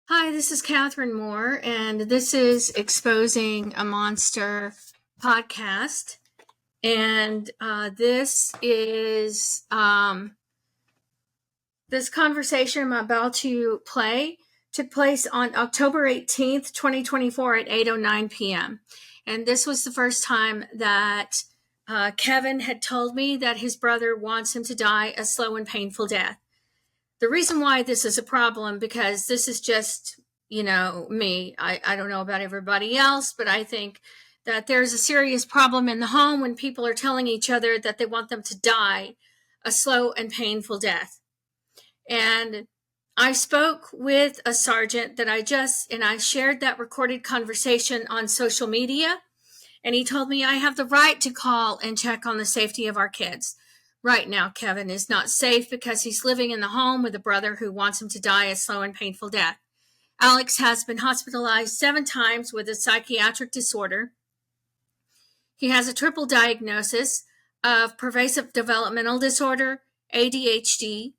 Hi, this is Catherine Moore, and this is Exposing a Monster podcast. And this conversation I'm about to play took place on October 18th, 2024 at 8:09 p.m. And this was the first time that Kevin had told me that his brother wants him to die a slow and painful death. The reason why this is a problem, because this is just, me. I don't know about everybody else, but I think that there's a serious problem in the home when people are telling each other that they want them to die a slow and painful death. And I spoke with a sergeant and I shared that recorded conversation on social media. And he told me I have the right to call and check on the safety of our kids. Right now, Kevin is not safe because he's living in the home with a brother who wants him to die a slow and painful death. Alex has been hospitalized 7 times with a psychiatric disorder. He has a triple diagnosis of pervasive developmental disorder, ADHD,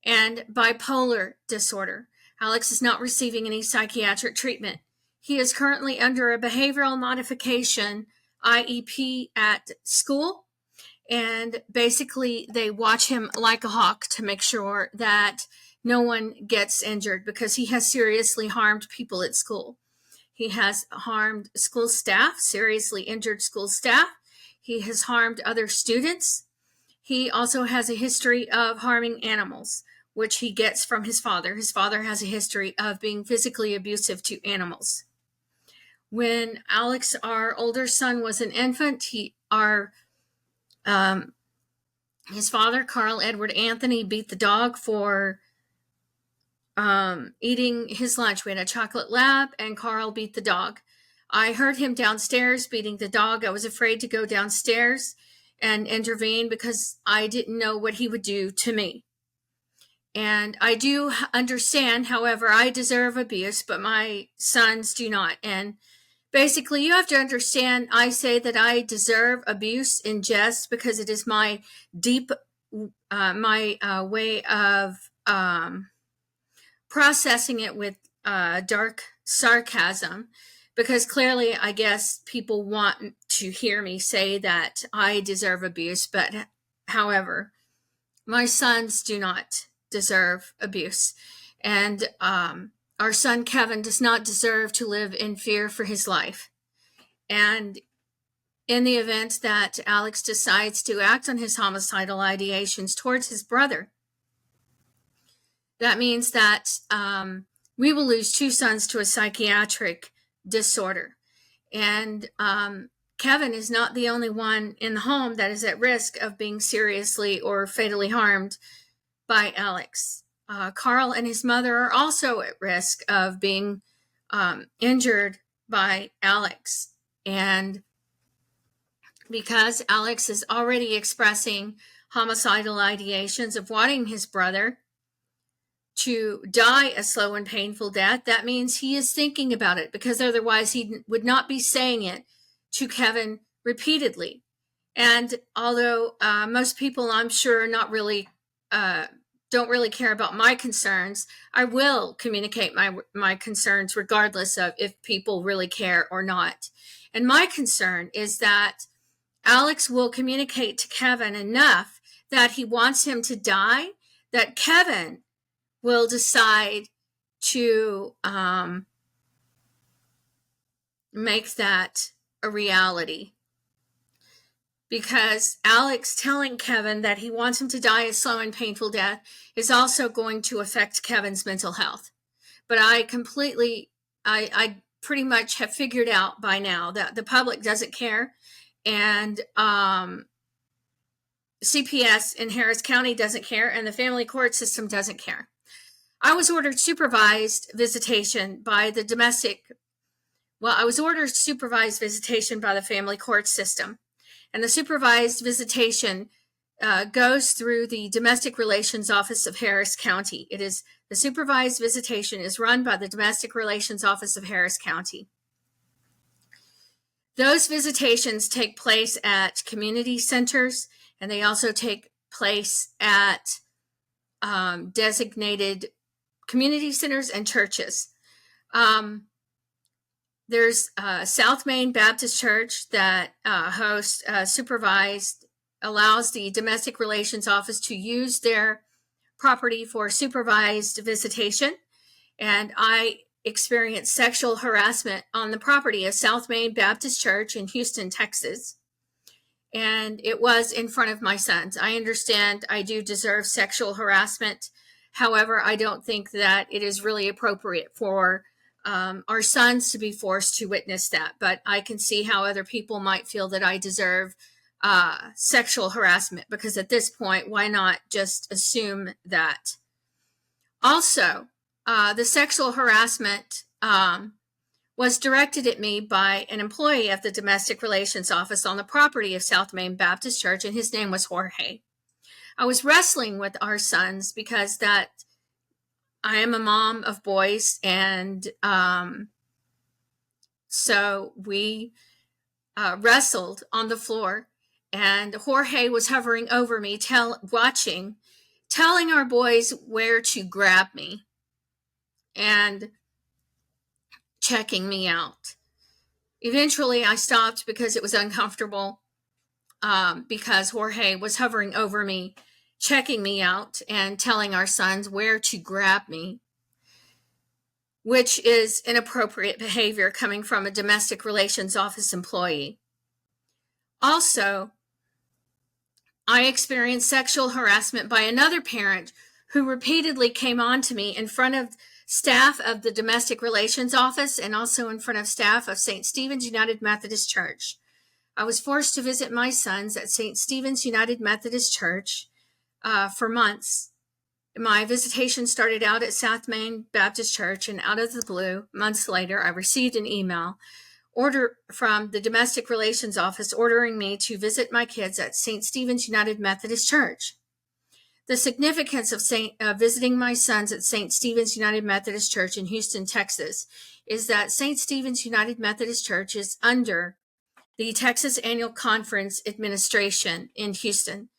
and bipolar disorder. Alex is not receiving any psychiatric treatment. He is currently under a behavioral modification IEP at school, and basically they watch him like a hawk to make sure that no one gets injured because he has seriously harmed people at school. He has harmed school staff, seriously injured school staff. He has harmed other students. He also has a history of harming animals, which he gets from his father. His father has a history of being physically abusive to animals. When Alex, our older son, was an infant, his father, Carl Edward Anthony, beat the dog for eating his lunch. We had a chocolate lab, and Carl beat the dog. I heard him downstairs beating the dog. I was afraid to go downstairs and intervene because I didn't know what he would do to me. And I do understand, however, I deserve abuse, but my sons do not. And basically, you have to understand, I say that I deserve abuse in jest because it is my way of processing it with dark sarcasm, because clearly I guess people want to hear me say that I deserve abuse, but however, my sons do not deserve abuse. And our son Kevin does not deserve to live in fear for his life. And in the event that Alex decides to act on his homicidal ideations towards his brother, that means that we will lose 2 sons to a psychiatric disorder. And Kevin is not the only one in the home that is at risk of being seriously or fatally harmed by Alex. Carl and his mother are also at risk of being injured by Alex. And because Alex is already expressing homicidal ideations of wanting his brother to die a slow and painful death, that means he is thinking about it, because otherwise he would not be saying it to Kevin repeatedly. And although most people, I'm sure, not really don't really care about my concerns, I will communicate my concerns regardless of if people really care or not. And my concern is that Alex will communicate to Kevin enough that he wants him to die, that Kevin will decide to make that a reality. Because Alex telling Kevin that he wants him to die a slow and painful death is also going to affect Kevin's mental health. But I pretty much have figured out by now that the public doesn't care, and CPS in Harris County doesn't care, and the family court system doesn't care. I was ordered supervised visitation by the family court system. And the supervised visitation goes through the Domestic Relations Office of Harris County. The supervised visitation is run by the Domestic Relations Office of Harris County. Those visitations take place at community centers, and they also take place at designated community centers and churches. There's South Main Baptist Church that allows the domestic relations office to use their property for supervised visitation. And I experienced sexual harassment on the property of South Main Baptist Church in Houston, Texas. And it was in front of my sons. I understand I do deserve sexual harassment. However, I don't think that it is really appropriate for our sons to be forced to witness that. But I can see how other people might feel that I deserve sexual harassment, because at this point, why not just assume that? Also, the sexual harassment was directed at me by an employee of the domestic relations office on the property of South Main Baptist Church, and his name was Jorge. I was wrestling with our sons because that I am a mom of boys, and so we wrestled on the floor, and Jorge was hovering over me, telling our boys where to grab me and checking me out. Eventually, I stopped because it was uncomfortable, because Jorge was hovering over me, checking me out, and telling our sons where to grab me, which is inappropriate behavior coming from a domestic relations office employee. Also, I experienced sexual harassment by another parent who repeatedly came on to me in front of staff of the domestic relations office and also in front of staff of St. Stephen's United Methodist Church. I was forced to visit my sons at St. Stephen's United Methodist Church for months. My visitation started out at South Main Baptist Church, and out of the blue, months later, I received an email from the domestic relations office ordering me to visit my kids at St. Stephen's United Methodist Church. The significance of visiting my sons at St. Stephen's United Methodist Church in Houston, Texas, is that St. Stephen's United Methodist Church is under the Texas Annual Conference Administration in Houston.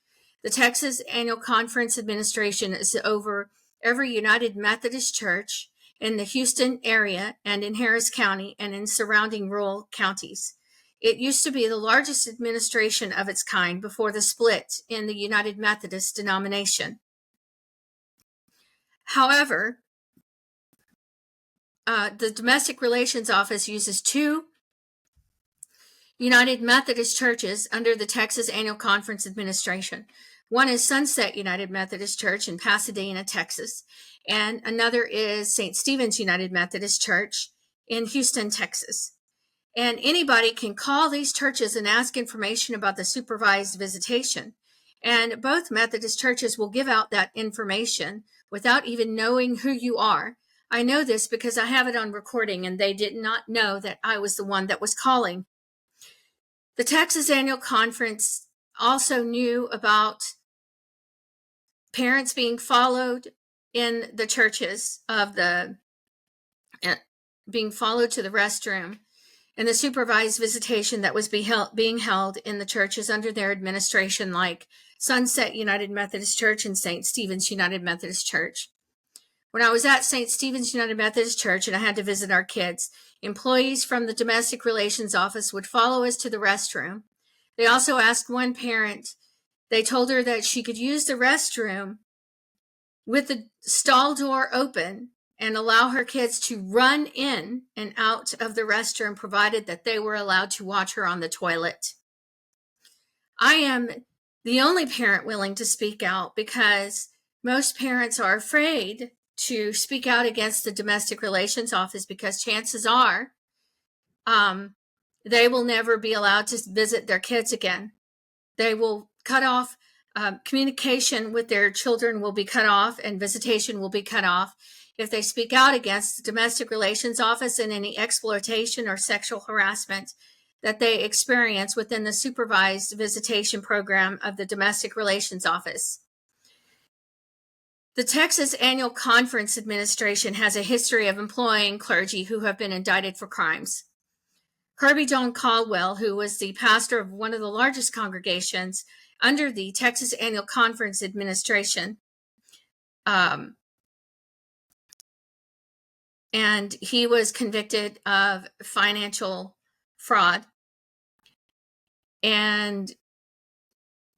The Texas Annual Conference Administration is over every United Methodist Church in the Houston area and in Harris County and in surrounding rural counties. It used to be the largest administration of its kind before the split in the United Methodist denomination. However, the Domestic Relations Office uses two United Methodist churches under the Texas Annual Conference Administration. One is Sunset United Methodist Church in Pasadena, Texas, and another is St. Stephen's United Methodist Church in Houston, Texas. And anybody can call these churches and ask information about the supervised visitation. And both Methodist churches will give out that information without even knowing who you are. I know this because I have it on recording, and they did not know that I was the one that was calling. The Texas Annual Conference also knew about parents being followed in the churches being followed to the restroom, and the supervised visitation that was being held in the churches under their administration, like Sunset United Methodist Church and St. Stephen's United Methodist Church. When I was at St. Stephen's United Methodist Church and I had to visit our kids, employees from the Domestic Relations Office would follow us to the restroom. They also asked one parent, they told her that she could use the restroom with the stall door open and allow her kids to run in and out of the restroom, provided that they were allowed to watch her on the toilet. I am the only parent willing to speak out because most parents are afraid to speak out against the Domestic Relations Office because chances are they will never be allowed to visit their kids again. They will cut off, communication with their children will be cut off, and visitation will be cut off if they speak out against the Domestic Relations Office and any exploitation or sexual harassment that they experience within the supervised visitation program of the Domestic Relations Office. The Texas Annual Conference Administration has a history of employing clergy who have been indicted for crimes. Kirby John Caldwell, who was the pastor of one of the largest congregations under the Texas Annual Conference Administration, and he was convicted of financial fraud. And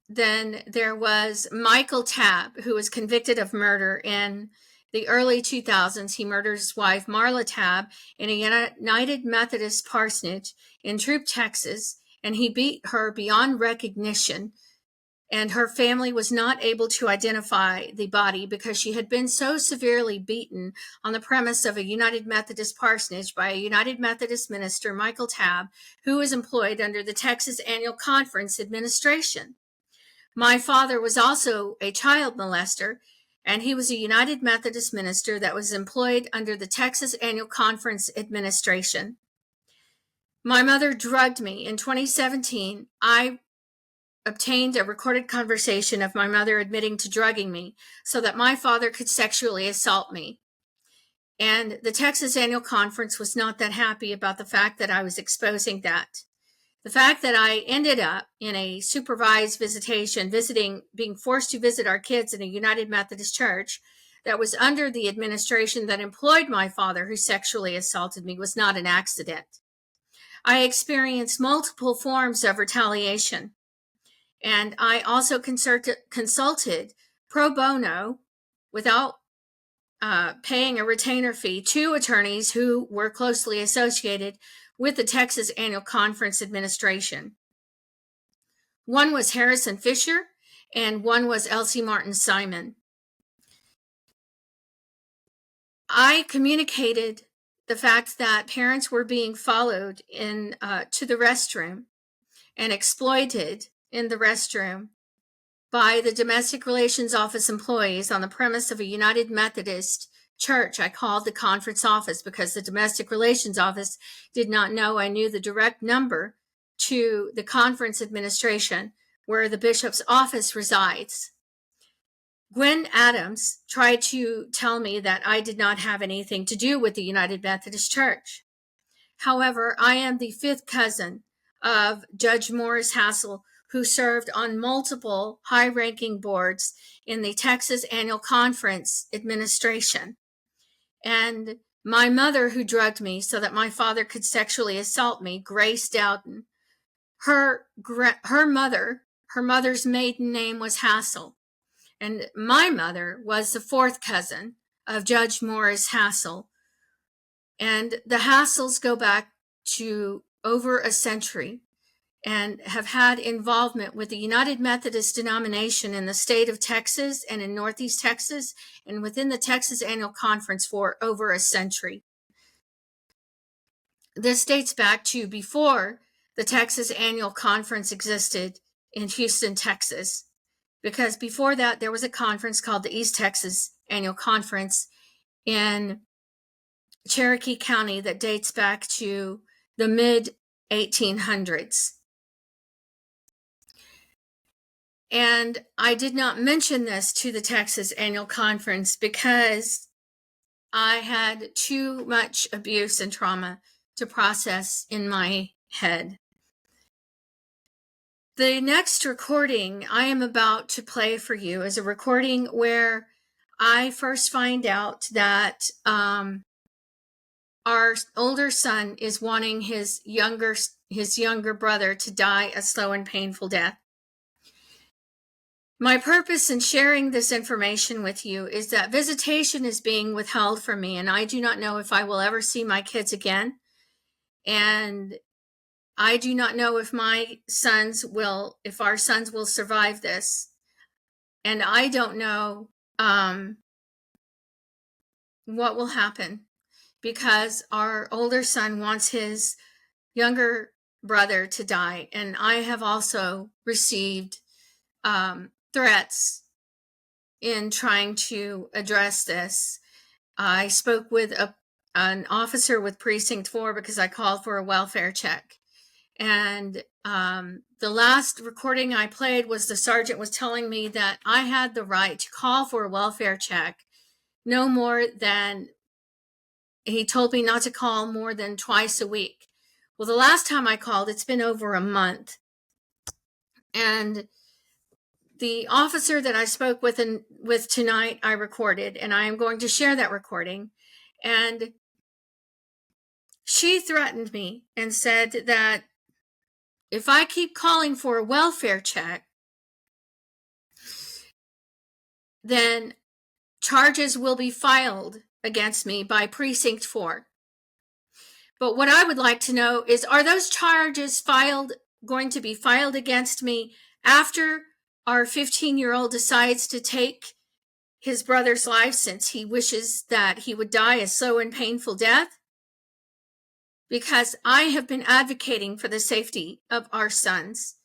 then there was Michael Tabb, who was convicted of murder in the early 2000s. He murdered his wife, Marla Tabb, in a United Methodist parsonage in Troop, Texas, and he beat her beyond recognition. And her family was not able to identify the body because she had been so severely beaten on the premise of a United Methodist parsonage by a United Methodist minister, Michael Tabb, who was employed under the Texas Annual Conference administration. My father was also a child molester, and he was a United Methodist minister that was employed under the Texas Annual Conference administration. My mother drugged me. In 2017, I obtained a recorded conversation of my mother admitting to drugging me so that my father could sexually assault me. And the Texas Annual Conference was not that happy about the fact that I was exposing that. The fact that I ended up in a supervised visitation, being forced to visit our kids in a United Methodist church that was under the administration that employed my father, who sexually assaulted me, was not an accident. I experienced multiple forms of retaliation. And I also consulted pro bono without paying a retainer fee, 2 attorneys who were closely associated with the Texas Annual Conference administration. One was Harrison Fisher, and one was Elsie Martin Simon. I communicated the fact that parents were being followed to the restroom and exploited in the restroom by the Domestic Relations Office employees on the premise of a United Methodist church. I called the conference office because the Domestic Relations Office did not know I knew the direct number to the conference administration where the bishop's office resides. Gwen Adams tried to tell me that I did not have anything to do with the United Methodist Church. However, I am the 5th cousin of Judge Morris Hassel, who served on multiple high-ranking boards in the Texas Annual Conference administration. And my mother, who drugged me so that my father could sexually assault me, Grace Dowden, her mother's maiden name was Hassel. And my mother was the 4th cousin of Judge Morris Hassel. And the Hassels go back to over a century and have had involvement with the United Methodist denomination in the state of Texas and in Northeast Texas and within the Texas Annual Conference for over a century. This dates back to before the Texas Annual Conference existed in Houston, Texas, because before that there was a conference called the East Texas Annual Conference in Cherokee County that dates back to the mid-1800s. And I did not mention this to the Texas Annual Conference because I had too much abuse and trauma to process in my head. The next recording I am about to play for you is a recording where I first find out that our older son is wanting his younger brother to die a slow and painful death. My purpose in sharing this information with you is that visitation is being withheld from me, and I do not know if I will ever see my kids again. And I do not know if our sons will survive this. And I don't know what will happen, because our older son wants his younger brother to die. And I have also received threats in trying to address this. I spoke with an officer with Precinct 4 because I called for a welfare check. And the last recording I played was the sergeant was telling me that I had the right to call for a welfare check no more than, he told me not to call more than twice a week. Well, the last time I called, it's been over a month. And the officer that I spoke with tonight, I recorded, and I am going to share that recording. And she threatened me and said that if I keep calling for a welfare check, then charges will be filed against me by Precinct 4. But what I would like to know is, are those charges going to be filed against me after our 15-year-old decides to take his brother's life, since he wishes that he would die a slow and painful death? Because I have been advocating for the safety of our sons.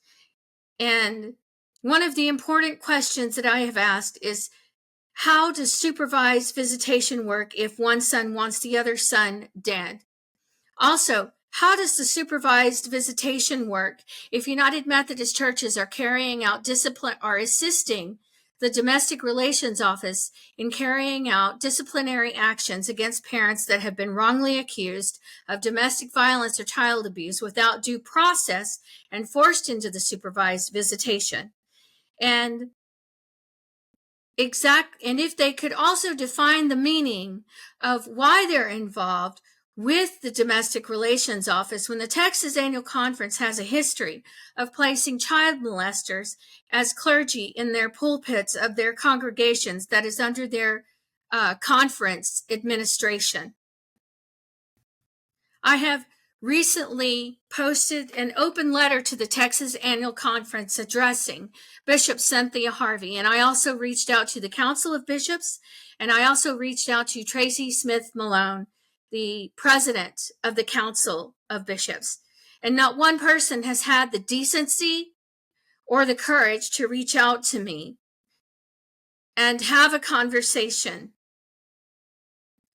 And one of the important questions that I have asked is, how does supervised visitation work if one son wants the other son dead? Also, how does the supervised visitation work if United Methodist churches are carrying out discipline or assisting the Domestic Relations Office in carrying out disciplinary actions against parents that have been wrongly accused of domestic violence or child abuse without due process and forced into the supervised visitation? And if they could also define the meaning of why they're involved with the Domestic Relations Office when the Texas Annual Conference has a history of placing child molesters as clergy in their pulpits of their congregations that is under their conference administration. I have recently posted an open letter to the Texas Annual Conference addressing Bishop Cynthia Harvey, and I also reached out to the Council of Bishops, and I also reached out to Tracy Smith Malone, the president of the Council of Bishops. And not one person has had the decency or the courage to reach out to me and have a conversation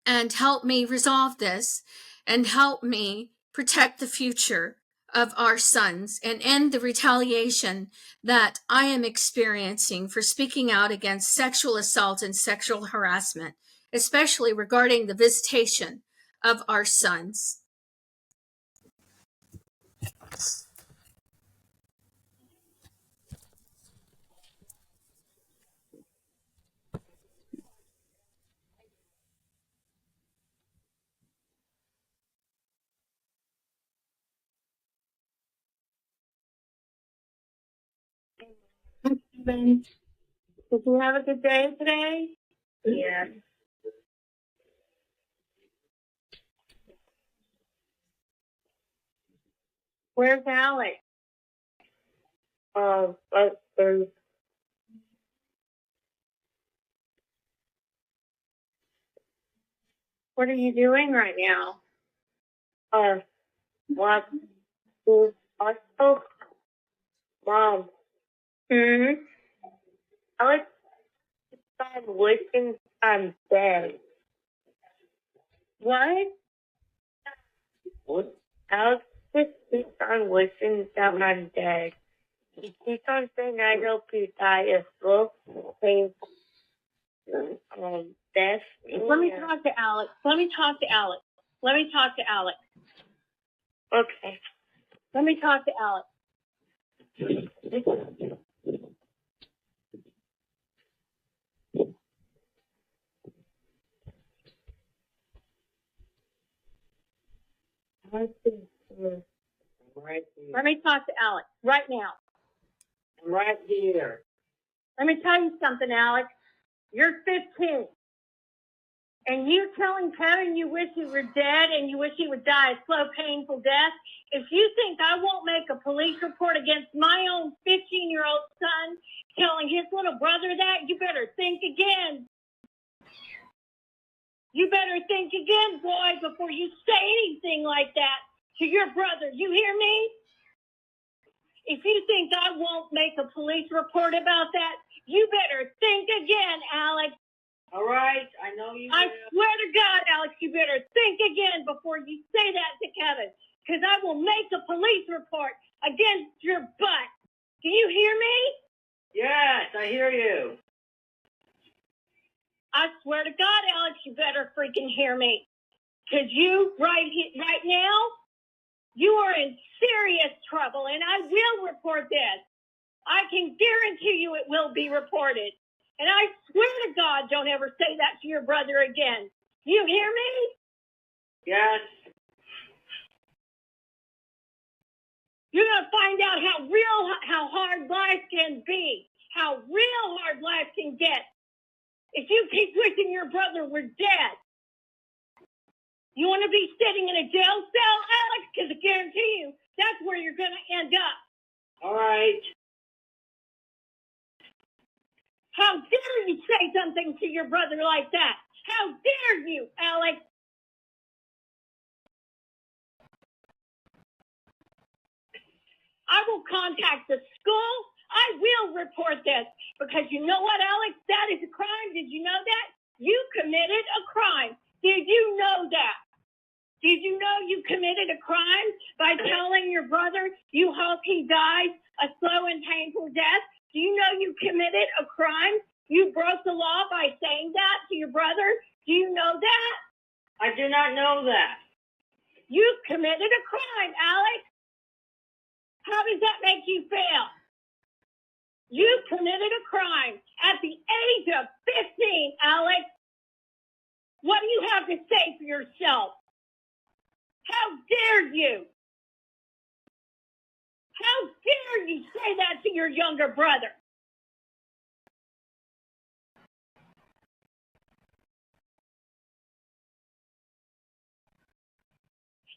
and help me resolve this and help me protect the future of our sons and end the retaliation that I am experiencing for speaking out against sexual assault and sexual harassment, especially regarding the visitation of our sons. Did you have a good day today? Yeah. Where's Alex? Upstairs. What are you doing right now? What? Also, Mom. Alex, I'm wishing I'm dead. What? Alex just keeps on wishing that I'm dead. He keeps on saying I hope you die a slow, painful death. Let me talk to Alex. Okay. Let me talk to Alex. Right here. Let me talk to Alex right now. I'm right here. Let me tell you something, Alex. You're 15. And you telling Kevin you wish he were dead and you wish he would die a slow, painful death. If you think I won't make a police report against my own 15-year-old son telling his little brother that, you better think again. You better think again, boy, before you say anything like that to your brother. You hear me? If you think I won't make a police report about that, you better think again, Alex. All right, I know you will. I swear to God, Alex, you better think again before you say that to Kevin, because I will make a police report against your butt. Can you hear me? Yes, I hear you. I swear to God, Alex, you better freaking hear me, because you, right now, you are in serious trouble, and I will report this. I can guarantee you it will be reported. And I swear to God, don't ever say that to your brother again. You hear me? Yes. You're going to find out how hard life can be, how real hard life can get. If you keep wishing your brother were dead, you want to be sitting in a jail cell, Alex? Because I guarantee you, that's where you're going to end up. All right. How dare you say something to your brother like that? How dare you, Alex? I will contact the school. I will report this because you know what, Alex? That is a crime. Did you know that? You committed a crime. Did you know that? Did you know you committed a crime by telling your brother you hope he dies a slow and painful death? Do you know you committed a crime? You broke the law by saying that to your brother? Do you know that? I do not know that. You committed a crime, Alex. How does that make you feel? You committed a crime at the age of 15, Alex. What do you have to say for yourself? How dare you? How dare you say that to your younger brother?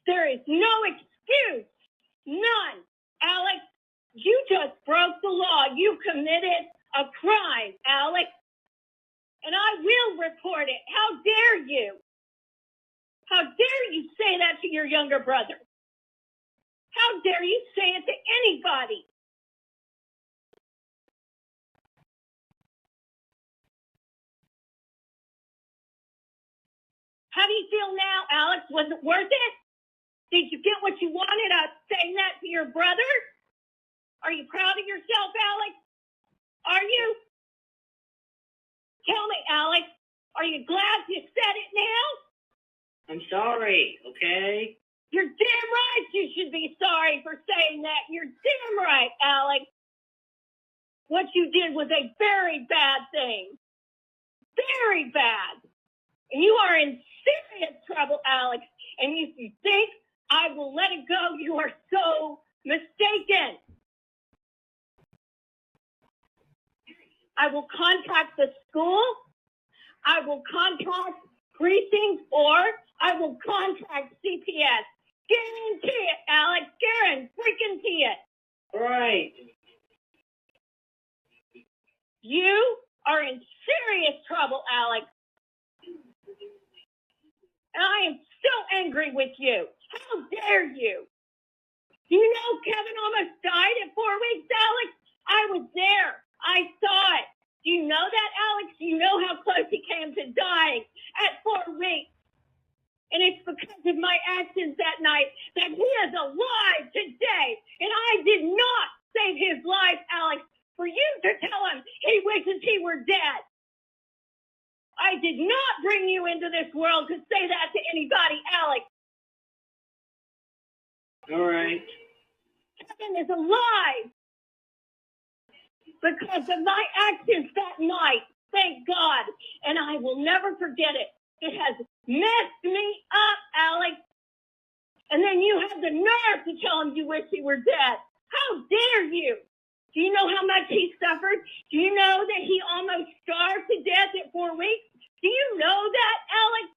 There is no excuse. None. Alex, you just broke the law. You committed a crime, Alex. And I will report it. How dare you? How dare you say that to your younger brother? How dare you say it to anybody? How do you feel now, Alex? Was it worth it? Did you get what you wanted out of saying that to your brother? Are you proud of yourself, Alex? Are you? Tell me, Alex, are you glad you said it now? I'm sorry, okay? You're damn right you should be sorry for saying that. You're damn right, Alex. What you did was a very bad thing. Very bad. And you are in serious trouble, Alex. And if you think I will let it go, you are so mistaken. I will contact the school. I will contact precinct 4. I will contact CPS. Guarantee it, Alex. Guarantee it. All right. You are in serious trouble, Alex. And I am so angry with you. How dare you? Do you know Kevin almost died at 4 weeks, Alex? I was there. I saw it. Do you know that, Alex? Do you know how close he came to dying at 4 weeks? And it's because of my actions that night that he is alive today. And I did not save his life, Alex, for you to tell him he wishes he were dead. I did not bring you into this world to say that to anybody, Alex. All right. Kevin is alive because of my actions that night. Thank God. And I will never forget it. It has messed me up, Alex. And then you have the nerve to tell him you wish he were dead. How dare you? Do you know how much he suffered? Do you know that he almost starved to death at 4 weeks? Do you know that, Alex?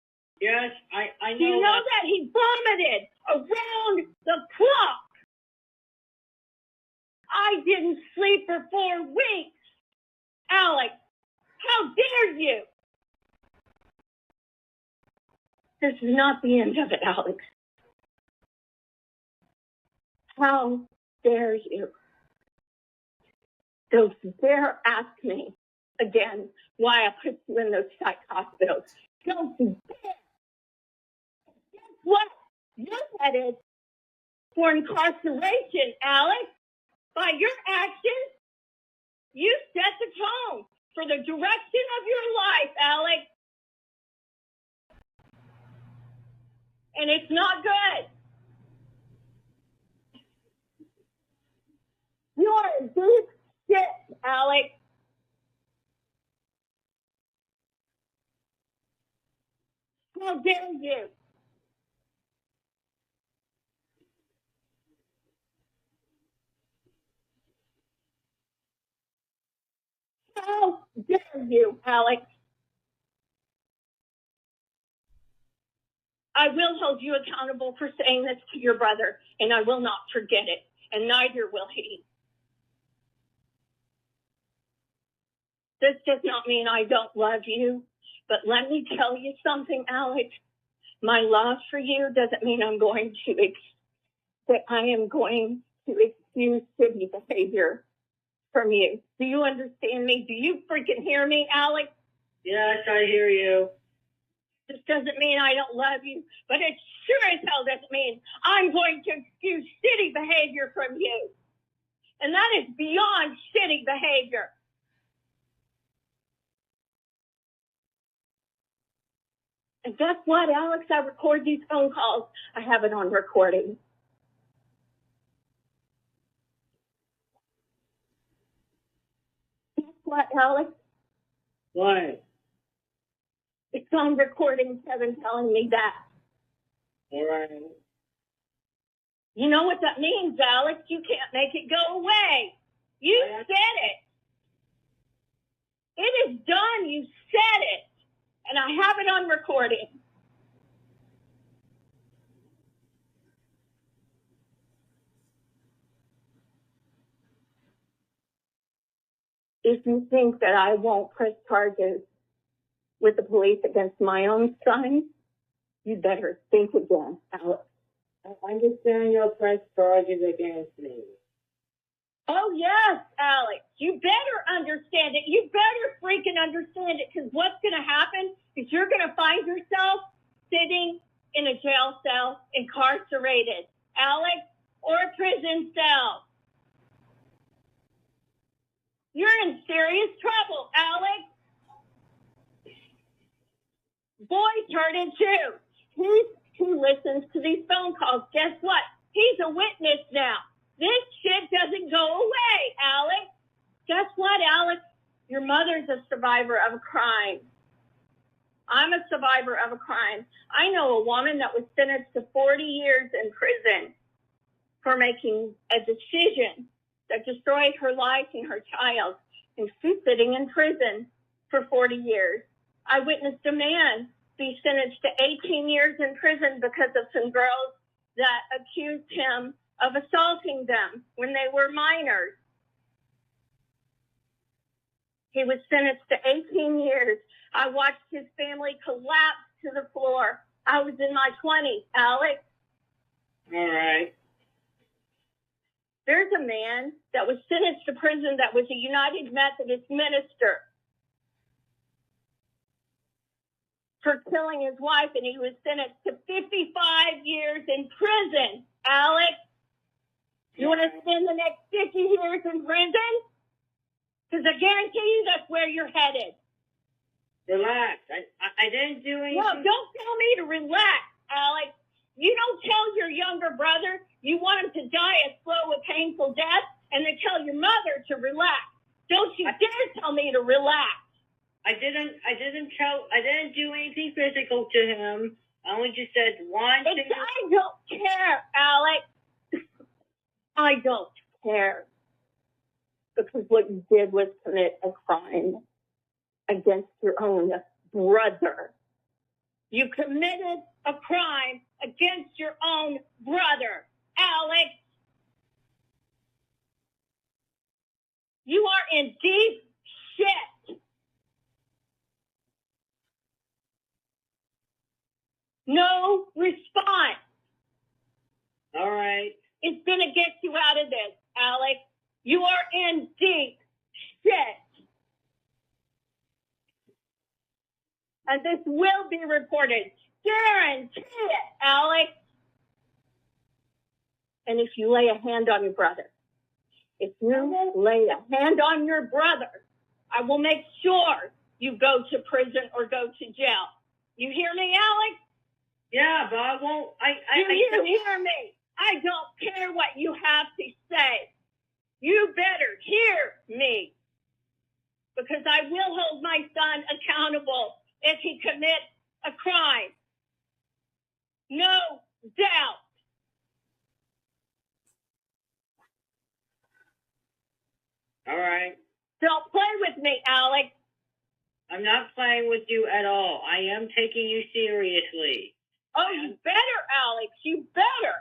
Yes, I know. Do you know that he vomited around the clock? I didn't sleep for 4 weeks. Alex, how dare you? This is not the end of it, Alex. How dare you? So dare ask me again why I put you in those psych hospitals. Don't you dare. Guess what? You're headed for incarceration, Alex. By your actions, you set the tone for the direction of your life, Alex. And it's not good. You are in deep shit, Alex. How dare you? How dare you, Alex? I will hold you accountable for saying this to your brother, and I will not forget it, and neither will he. This does not mean I don't love you, but let me tell you something, Alex. My love for you doesn't mean I'm going to that I am going to excuse shitty behavior from you. Do you understand me? Do you freaking hear me, Alex? Yes, I hear you. This doesn't mean I don't love you, but it sure as hell doesn't mean I'm going to excuse shitty behavior from you. And that is beyond shitty behavior. And guess what, Alex? I record these phone calls. I have it on recording. Guess what, Alex? What? It's on recording, Kevin telling me that. All right. You know what that means, Alex? You can't make it go away. You said it. It is done. You said it. And I have it on recording. If you think that I won't press charges with the police against my own son, you better think again, Alex. I understand you'll press charges against me. Oh, yes, Alex. You better understand it. You better freaking understand it, because what's going to happen is you're going to find yourself sitting in a jail cell, incarcerated, Alex, or a prison cell. You're in serious trouble, Alex. Boy's hurting too. He listens to these phone calls. Guess what? He's a witness now. This shit doesn't go away, Alex. Guess what, Alex? Your mother's a survivor of a crime. I'm a survivor of a crime. I know a woman that was sentenced to 40 years in prison for making a decision that destroyed her life and her child. And she's sitting in prison for 40 years. I witnessed a man be sentenced to 18 years in prison because of some girls that accused him of assaulting them when they were minors. He was sentenced to 18 years. I watched his family collapse to the floor. I was in my 20s, Alex. All right. There's a man that was sentenced to prison that was a United Methodist minister for killing his wife, and he was sentenced to 55 years in prison, Alex. You want to spend the next 50 years in prison? Because I guarantee you that's where you're headed. Relax. I didn't do anything. No, don't tell me to relax, Alex. You don't tell your younger brother you want him to die a slow and painful death, and then tell your mother to relax. Don't you dare tell me to relax. I didn't do anything physical to him. I only just said one thing. I don't care, Alex. I don't care. Because what you did was commit a crime against your own brother. You committed a crime against your own brother, Alex. You are in deep shit. No response. All right. It's going to get you out of this, Alex. You are in deep shit. And this will be reported. Guarantee it, Alex. And if you lay a hand on your brother, if you lay a hand on your brother, I will make sure you go to prison or go to jail. You hear me, Alex? Yeah, but I won't. You hear me? I don't care what you have to say. You better hear me. Because I will hold my son accountable if he commits a crime. No doubt. All right. Don't play with me, Alex. Alex. I'm not playing with you at all. I am taking you seriously. Oh, you better, Alex. You better.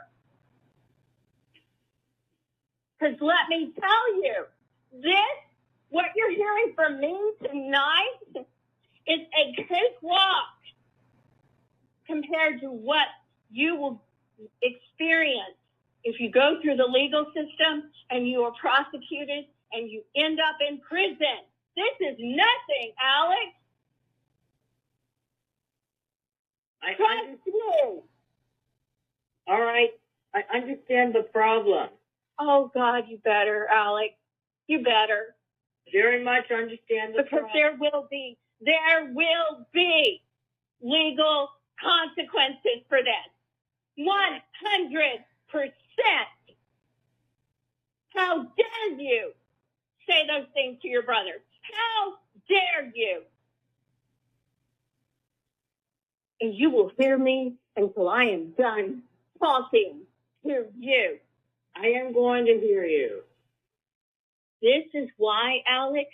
Because let me tell you, what you're hearing from me tonight is a cakewalk compared to what you will experience if you go through the legal system and you are prosecuted and you end up in prison. This is nothing, Alex. Trust me. All right. I understand the problem. Oh, God, you better, Alex. You better. Very much understand the Because problem. there will be legal consequences for this. 100%. How dare you say those things to your brother? How dare you? And you will hear me until I am done talking to you. I am going to hear you. This is why, Alex,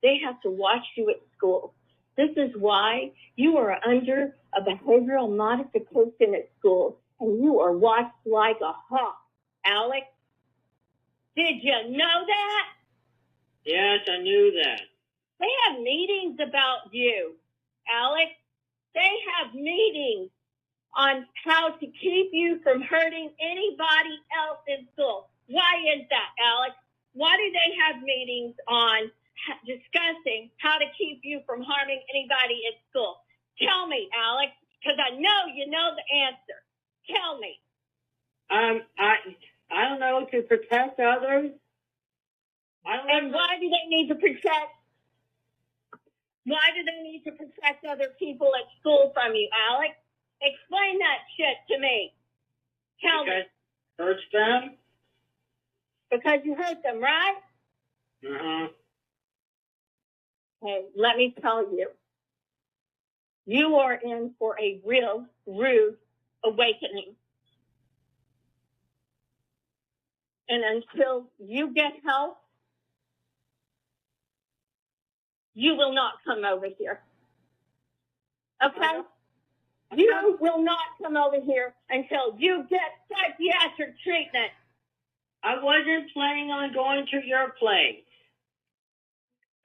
they have to watch you at school. This is why you are under a behavioral modification at school and you are watched like a hawk. Alex, did you know that? Yes, I knew that. They have meetings about you, Alex. They have meetings on how to keep you from hurting anybody else in school. Why is that, Alex? Why do they have meetings on discussing how to keep you from harming anybody at school? Tell me, Alex, because I know you know the answer. Tell me. I don't know, to protect others. And why do they need to protect? Why do they need to protect other people at school from you, Alex? Explain that shit to me. Tell me. Hurts them? Because you hurt them, right? Uh-huh. Hey, let me tell you. You are in for a real rude awakening. And until you get help, you will not come over here. Okay? You will not come over here until you get psychiatric treatment. I wasn't planning on going to your place.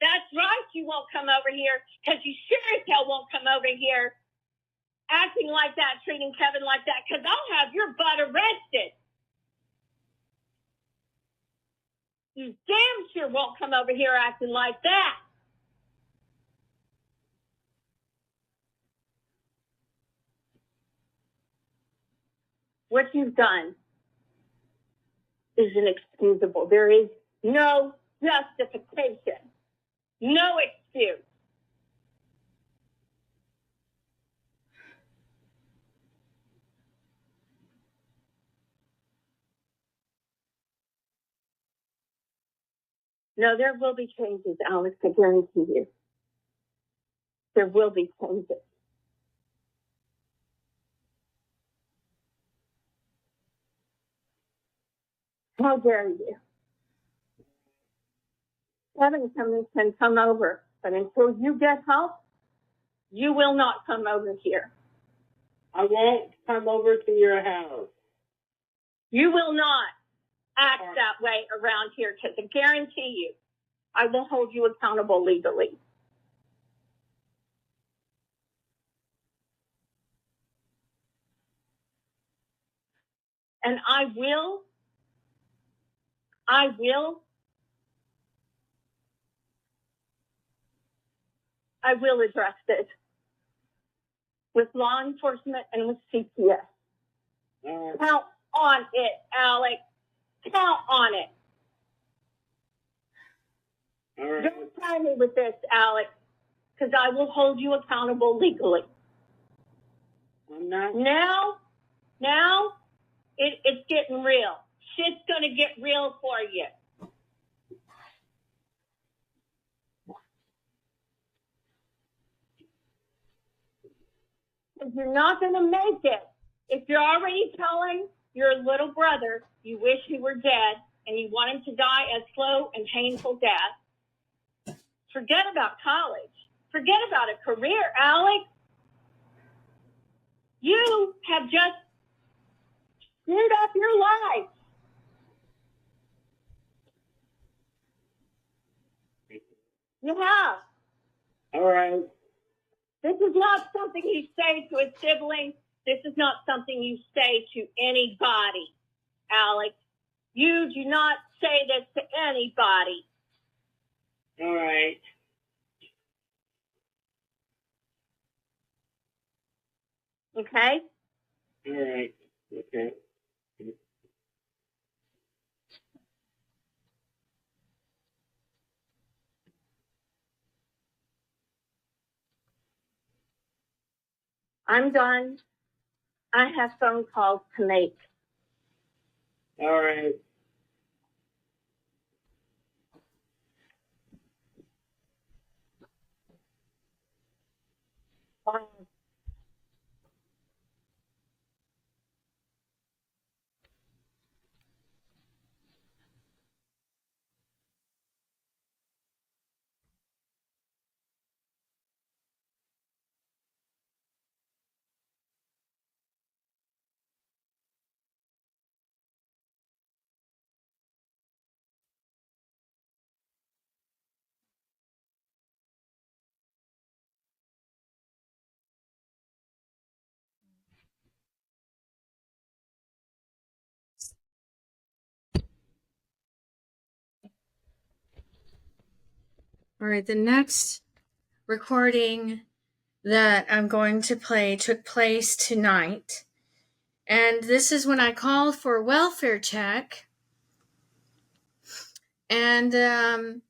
That's right, you won't come over here, because you sure as hell won't come over here acting like that, treating Kevin like that, because I'll have your butt arrested. You damn sure won't come over here acting like that. What you've done is inexcusable. There is no justification, no excuse. No, there will be changes, Alex, I guarantee you. There will be changes. How dare you? Kevin can come over, but until you get help, you will not come over here. I won't come over to your house. You will not act that way around here, because I guarantee you, I will hold you accountable legally. And I will address this with law enforcement and with CPS. Count on it, Alex. Count on it. All right. Don't try me with this, Alex, because I will hold you accountable legally. I'm not. Now, it's getting real. Shit's gonna get real for you. You're not gonna make it. If you're already telling your little brother you wish he were dead and you want him to die a slow and painful death, Forget about college. Forget about a career, Alex. You have just screwed up your life. You have. All right. This is not something you say to a sibling. This is not something you say to anybody, Alex. You do not say this to anybody. All right. Okay? All right. Okay. I'm done. I have phone calls to make. All right. Bye. All right, the next recording that I'm going to play took place tonight. And this is when I called for a welfare check. And the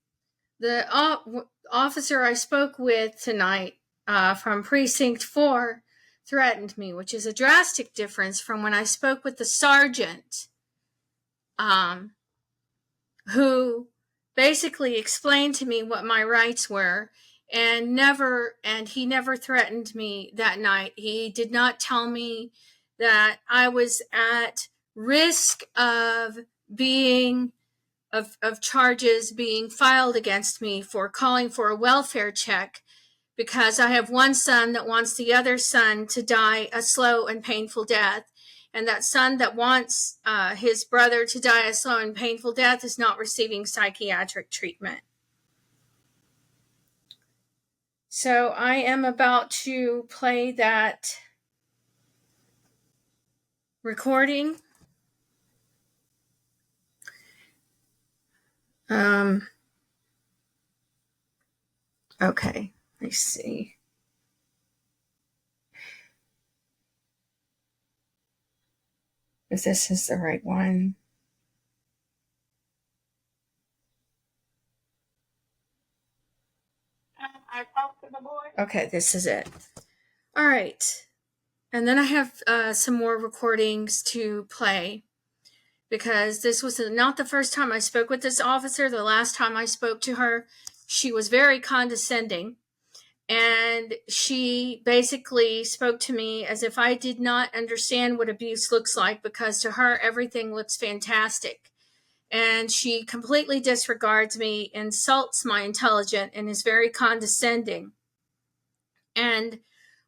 officer I spoke with tonight from Precinct 4 threatened me, which is a drastic difference from when I spoke with the sergeant who basically explained to me what my rights were, and he never threatened me that night. He did not tell me that I was at risk of charges being filed against me for calling for a welfare check, because I have one son that wants the other son to die a slow and painful death. And that son that wants his brother to die a slow and painful death is not receiving psychiatric treatment. So I am about to play that recording. Okay, let's see. If this is the right one. I talked to the boy. Okay, this is it. All right. And then I have some more recordings to play, because this was not the first time I spoke with this officer. The last time I spoke to her, she was very condescending. And she basically spoke to me as if I did not understand what abuse looks like, because to her, everything looks fantastic. And she completely disregards me, insults my intelligence, and is very condescending. And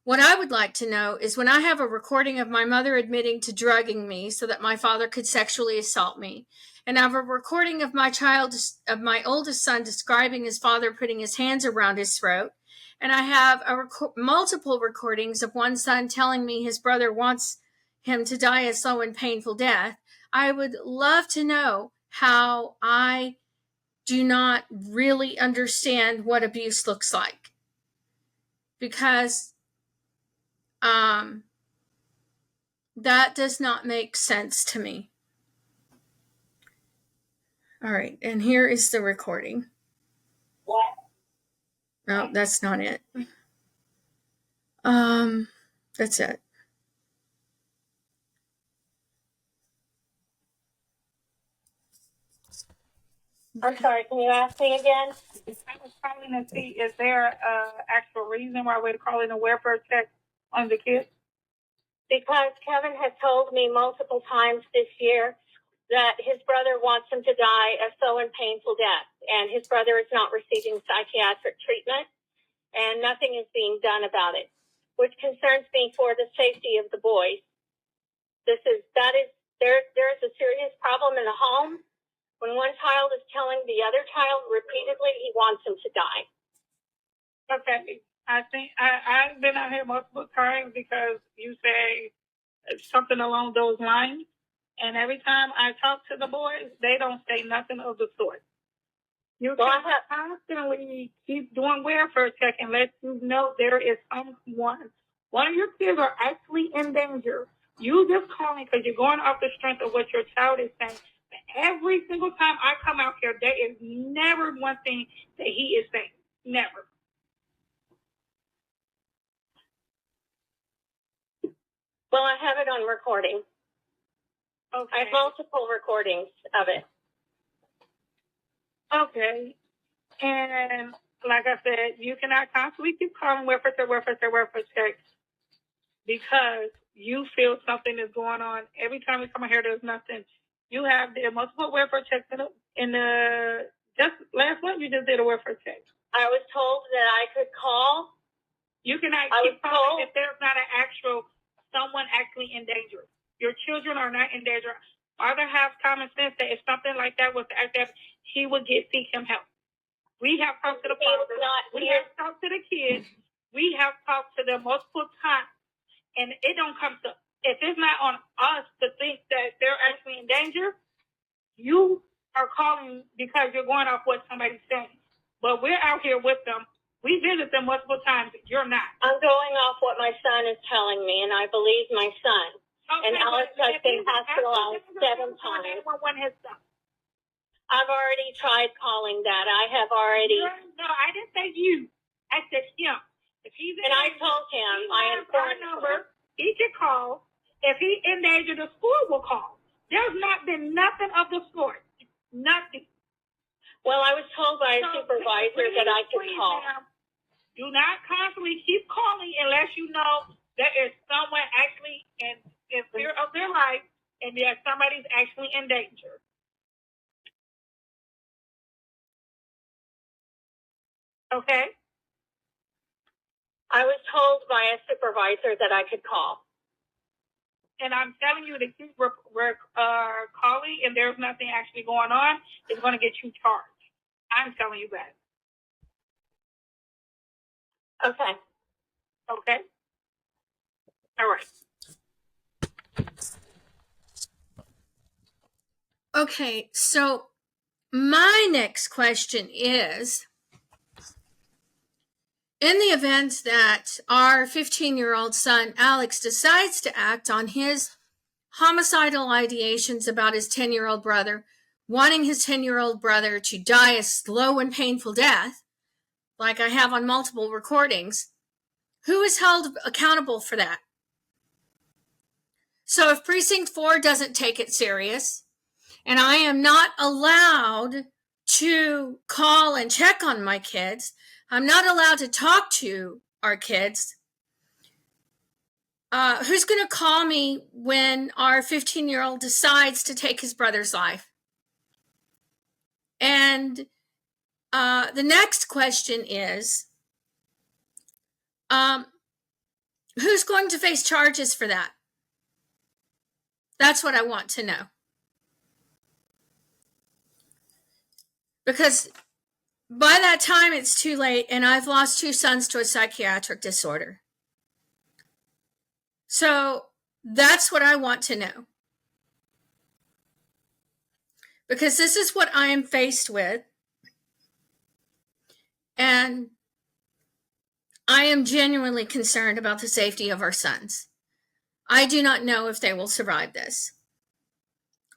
what I would like to know is, when I have a recording of my mother admitting to drugging me so that my father could sexually assault me, and I have a recording of my oldest son describing his father putting his hands around his throat, and I have multiple recordings of one son telling me his brother wants him to die a slow and painful death, I would love to know how I do not really understand what abuse looks like. Because that does not make sense to me. All right, and here is the recording. What? No, that's not it. That's it. I'm sorry, can you ask me again? I was calling to see, is there an actual reason why we're calling a welfare check on the kids? Because Kevin has told me multiple times this year that his brother wants him to die a slow and painful death. and his brother is not receiving psychiatric treatment, and nothing is being done about it, which concerns me for the safety of the boys. There is a serious problem in the home when one child is telling the other child repeatedly he wants him to die. Okay. I think I've been out here multiple times because you say something along those lines. And every time I talk to the boys, they don't say nothing of the sort. You can constantly keep doing welfare check and let you know there is someone. One of your kids are actually in danger. You just calling because you're going off the strength of what your child is saying. But every single time I come out here, there is never one thing that he is saying. Never. Well, I have it on recording. Okay. I have multiple recordings of it. Okay. And like I said, you cannot constantly keep calling welfare check because you feel something is going on. Every time we come in here, there's nothing. You have the multiple welfare checks in the just last month. You just did a welfare check. I was told that I could call. You cannot keep calling if there's not an actual someone actually in danger. Your children are not in danger. Father has common sense that if something like that was to act up, he would seek him help. We have talked to the father. We have talked to the kids. We have talked to them multiple times. And it don't come to, if it's not on us to think that they're actually in danger, you are calling because you're going off what somebody's saying. But we're out here with them. We visit them multiple times. You're not. I'm going off what my son is telling me, and I believe my son. Okay, and Alex has been hospitalized 7 times. I've already tried calling that. I have already. No, I didn't say you. I said him. If he's in and I told him I am our number. He can call. If he's in danger, the school will call. There's not been nothing of the sort. Nothing. Well, I was told by a supervisor that I could call. Do not constantly keep calling unless you know there is someone actually in fear of their life and that somebody's actually in danger. Okay? I was told by a supervisor that I could call. And I'm telling you to keep calling and there's nothing actually going on, it's going to get you charged. I'm telling you that. Okay. Okay? All right. Okay, so my next question is, in the event that our 15-year-old son, Alex, decides to act on his homicidal ideations about his 10-year-old brother, wanting his 10-year-old brother to die a slow and painful death, like I have on multiple recordings, who is held accountable for that? So if Precinct 4 doesn't take it serious, and I am not allowed to call and check on my kids, I'm not allowed to talk to our kids, who's going to call me when our 15-year-old decides to take his brother's life? And the next question is, who's going to face charges for that? That's what I want to know. Because by that time, it's too late, and I've lost 2 sons to a psychiatric disorder. So that's what I want to know. Because this is what I am faced with. And I am genuinely concerned about the safety of our sons. I do not know if they will survive this.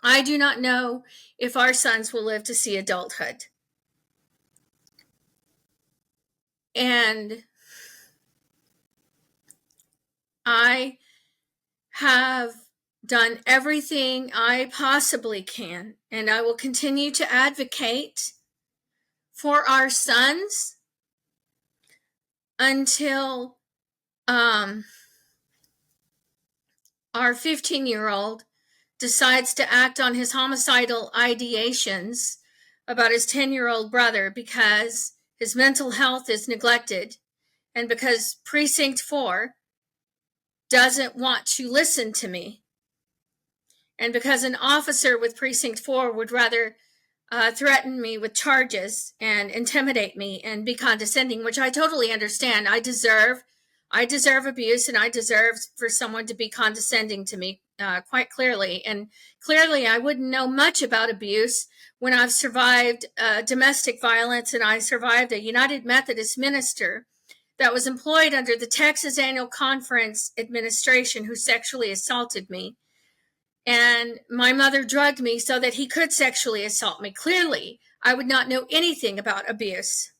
I do not know if our sons will live to see adulthood. And I have done everything I possibly can, and I will continue to advocate for our sons until our 15-year-old decides to act on his homicidal ideations about his 10-year-old brother because his mental health is neglected and because Precinct 4 doesn't want to listen to me. And because an officer with Precinct 4 would rather threaten me with charges and intimidate me and be condescending, which I totally understand. I deserve abuse, and I deserve for someone to be condescending to me, quite clearly. And clearly I wouldn't know much about abuse when I've survived domestic violence, and I survived a United Methodist minister that was employed under the Texas Annual Conference administration who sexually assaulted me. And my mother drugged me so that he could sexually assault me. Clearly, I would not know anything about abuse.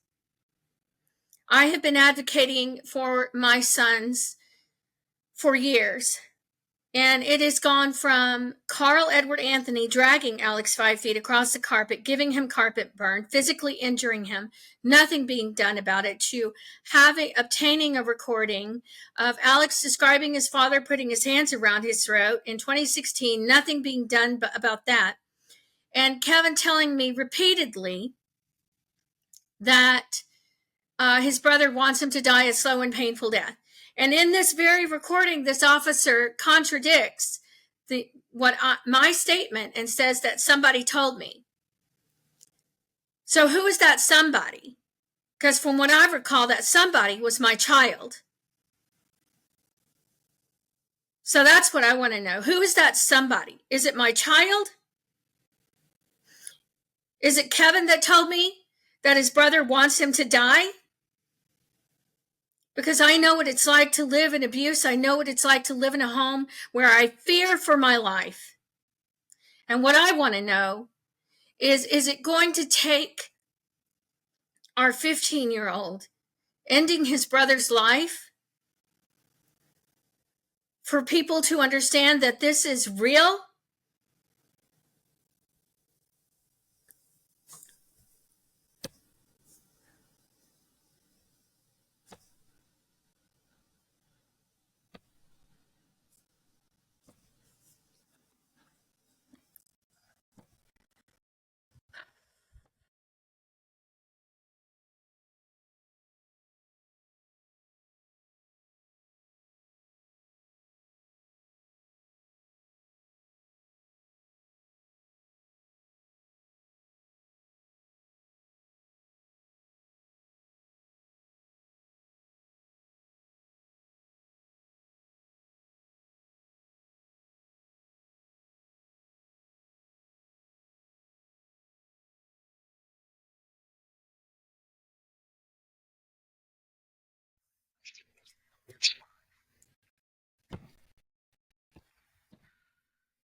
I have been advocating for my sons for years. And it has gone from Carl Edward Anthony dragging Alex 5 feet across the carpet, giving him carpet burn, physically injuring him, nothing being done about it, to obtaining a recording of Alex describing his father putting his hands around his throat in 2016, nothing being done about that. And Kevin telling me repeatedly that his brother wants him to die a slow and painful death. And in this very recording, this officer contradicts my statement and says that somebody told me. So who is that somebody? Because from what I recall, that somebody was my child. So that's what I want to know. Who is that somebody? Is it my child? Is it Kevin that told me that his brother wants him to die? Because I know what it's like to live in abuse. I know what it's like to live in a home where I fear for my life. And what I want to know is it going to take our 15-year-old ending his brother's life for people to understand that this is real?